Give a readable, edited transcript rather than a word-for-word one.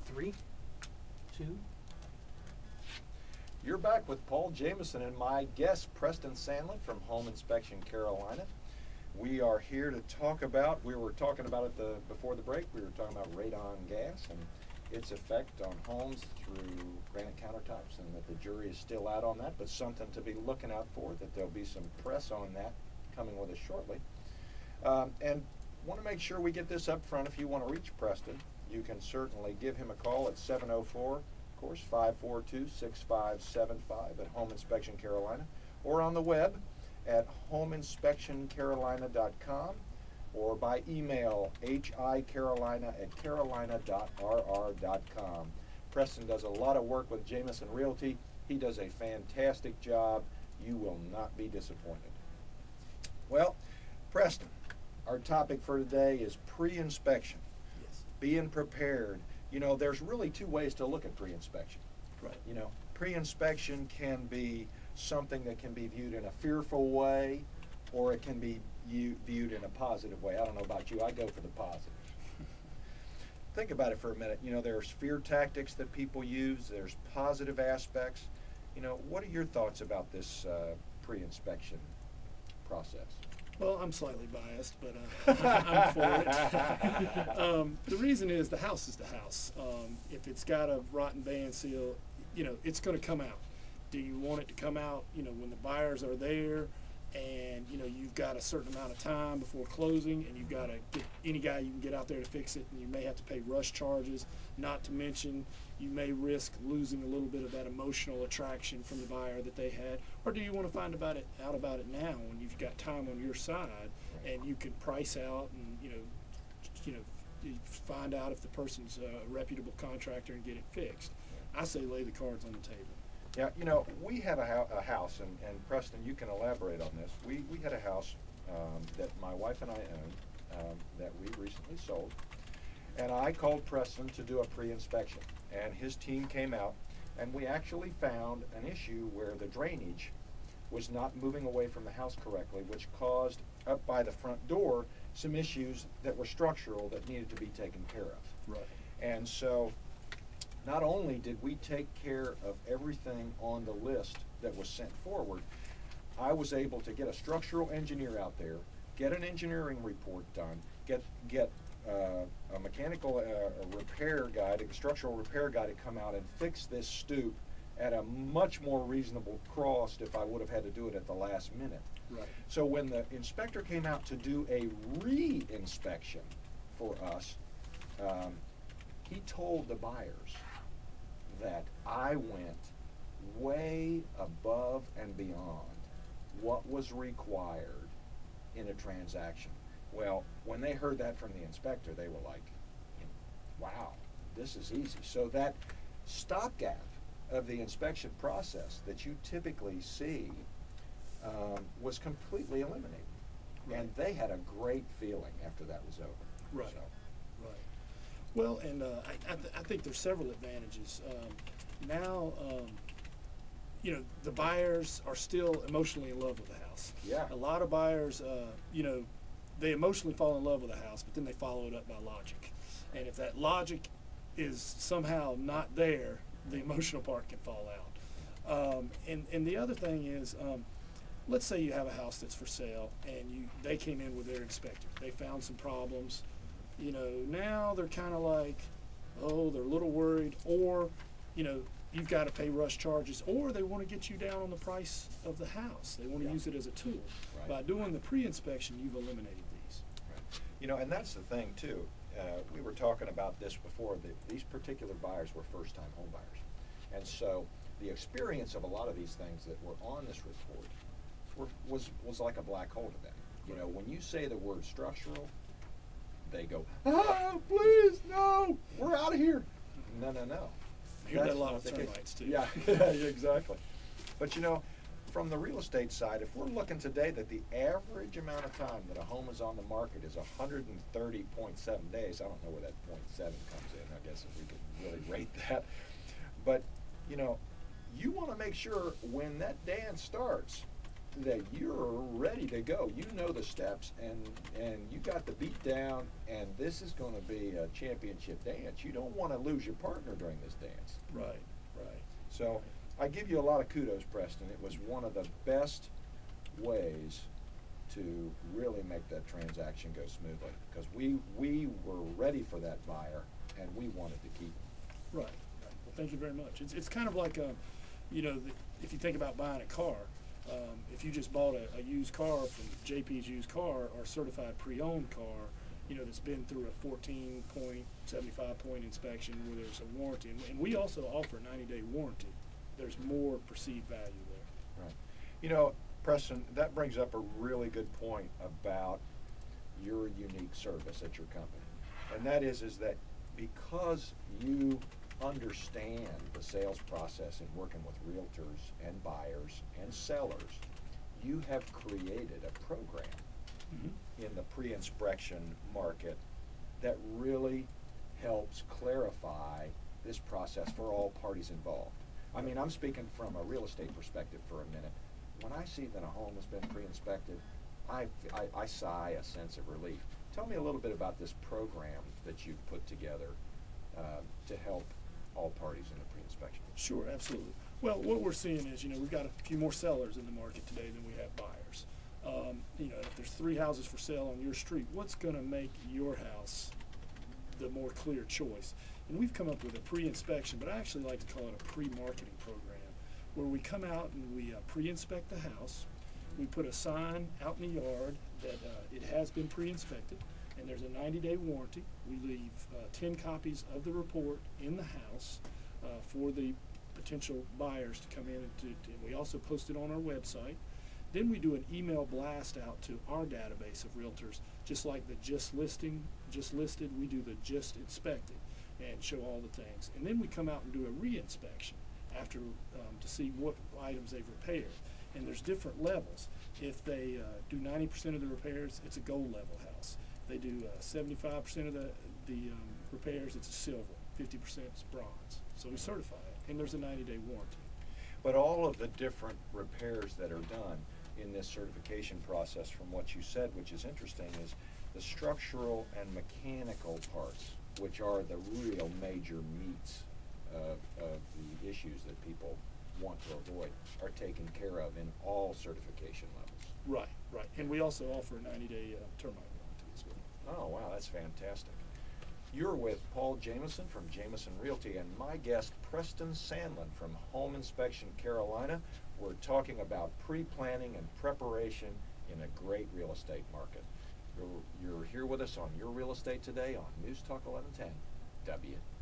3, 2. You're back with Paul Jamison and my guest, Preston Sandlin from Home Inspection Carolina. We are here to talk about, we were talking about it before the break, we were talking about radon gas and its effect on homes through granite countertops, and that the jury is still out on that, but something to be looking out for, that there'll be some press on that coming with us shortly. And want to make sure we get this up front. If you want to reach Preston, you can certainly give him a call at 704, of course, 542-6575 at Home Inspection Carolina, or on the web at homeinspectioncarolina.com, or by email hicarolina@carolina.rr.com. Preston does a lot of work with Jamison Realty. He does a fantastic job. You will not be disappointed. Well, Preston, our topic for today is pre-inspection. Yes. Being prepared. You know, there's really two ways to look at pre-inspection. Right. You know, pre-inspection can be something that can be viewed in a fearful way, or it can be viewed in a positive way. I don't know about you, I go for the positive. Think about it for a minute. You know, there's fear tactics that people use, there's positive aspects. You know, what are your thoughts about this pre-inspection process? Well, I'm slightly biased, but I'm for it. The reason is the house is the house. If it's got a rotten band seal, you know, it's going to come out. Do you want it to come out, you know, when the buyers are there and, you know, you've got a certain amount of time before closing and you've got to get any guy you can get out there to fix it, and you may have to pay rush charges, not to mention you may risk losing a little bit of that emotional attraction from the buyer that they had? Or do you want to find out about it now when you've got time on your side and you can price out and, you find out if the person's a reputable contractor and get it fixed? I say lay the cards on the table. Yeah, you know, we have a house, and Preston, you can elaborate on this. We had a house that my wife and I owned that we recently sold, and I called Preston to do a pre-inspection, and his team came out, and we actually found an issue where the drainage was not moving away from the house correctly, which caused, up by the front door, some issues that were structural that needed to be taken care of. Right. And so not only did we take care of everything on the list that was sent forward, I was able to get a structural engineer out there, get an engineering report done, get a mechanical repair guy, a structural repair guy to come out and fix this stoop at a much more reasonable cost if I would have had to do it at the last minute. Right. So when the inspector came out to do a re-inspection for us, he told the buyers that I went way above and beyond what was required in a transaction. Well, when they heard that from the inspector, they were like, wow, this is easy. So that stopgap of the inspection process that you typically see was completely eliminated. Right. And they had a great feeling after that was over. Right. So. Right. Well, and I think there's several advantages. Now, you know, the buyers are still emotionally in love with the house. Yeah. A lot of buyers, you know, they emotionally fall in love with the house, but then they follow it up by logic. And if that logic is somehow not there, the emotional part can fall out. And the other thing is, let's say you have a house that's for sale and they came in with their inspector. They found some problems. You know, now they're kind of like, oh, they're a little worried, or, you know, you've got to pay rush charges, or they want to get you down on the price of the house. They want to use it as a tool. Right. By doing the pre-inspection, you've eliminated these. Right. You know, and that's the thing, too. We were talking about this before. These particular buyers were first-time home buyers. And so the experience of a lot of these things that were on this report was like a black hole to them. You know, when you say the word structural, they go, ah, please, no, we're out of here. No, no, no. I hear that a lot with termites, too. Yeah, exactly. But, you know, from the real estate side, if we're looking today that the average amount of time that a home is on the market is 130.7 days, I don't know where that 0.7 comes in. I guess if we could really rate that. But, you know, you want to make sure when that dance starts that you're ready to go. You know the steps, and you got the beat down, and this is going to be a championship dance. You don't want to lose your partner during this dance. Right, right. So I give you a lot of kudos, Preston. It was one of the best ways to really make that transaction go smoothly, because we were ready for that buyer, and we wanted to keep him. Right, right. Well, thank you very much. It's kind of like, you know, if you think about buying a car, if you just bought a used car from JP's Used Car or certified pre-owned car, you know, that's been through a 14-75-point inspection where there's a warranty, and we also offer a 90-day warranty. There's more perceived value there. Right. You know, Preston, that brings up a really good point about your unique service at your company, and that is that because you understand the sales process in working with realtors and buyers and sellers, you have created a program in the pre-inspection market that really helps clarify this process for all parties involved. I mean, I'm speaking from a real estate perspective for a minute. When I see that a home has been pre-inspected, I sigh a sense of relief. Tell me a little bit about this program that you've put together to help all parties in the pre-inspection. Sure, absolutely. Well, what we're seeing is, you know, we've got a few more sellers in the market today than we have buyers. You know, if there's 3 houses for sale on your street, what's going to make your house the more clear choice? And we've come up with a pre-inspection, but I actually like to call it a pre-marketing program, where we come out and we pre-inspect the house. We put a sign out in the yard that it has been pre-inspected, and there's a 90-day warranty. We leave 10 copies of the report in the house for the potential buyers to come in, and we also post it on our website. Then we do an email blast out to our database of realtors, just like the just listed, we do the just inspected and show all the things. And then we come out and do a re-inspection after to see what items they've repaired. And there's different levels. If they do 90% of the repairs, it's a gold level house. If they do 75% of the repairs, it's a silver. 50% is bronze. So we certify it, and there's a 90-day warranty. But all of the different repairs that are done in this certification process, from what you said, which is interesting, is the structural and mechanical parts, which are the real major meats of the issues that people want to avoid, are taken care of in all certification levels. Right, right. And we also offer a 90-day termite warranty as well. Oh, wow, that's fantastic. You're with Paul Jamison from Jamison Realty, and my guest, Preston Sandlin from Home Inspection Carolina. We're talking about pre-planning and preparation in a great real estate market. You're here with us on Your Real Estate Today on News Talk 1110 WTOP.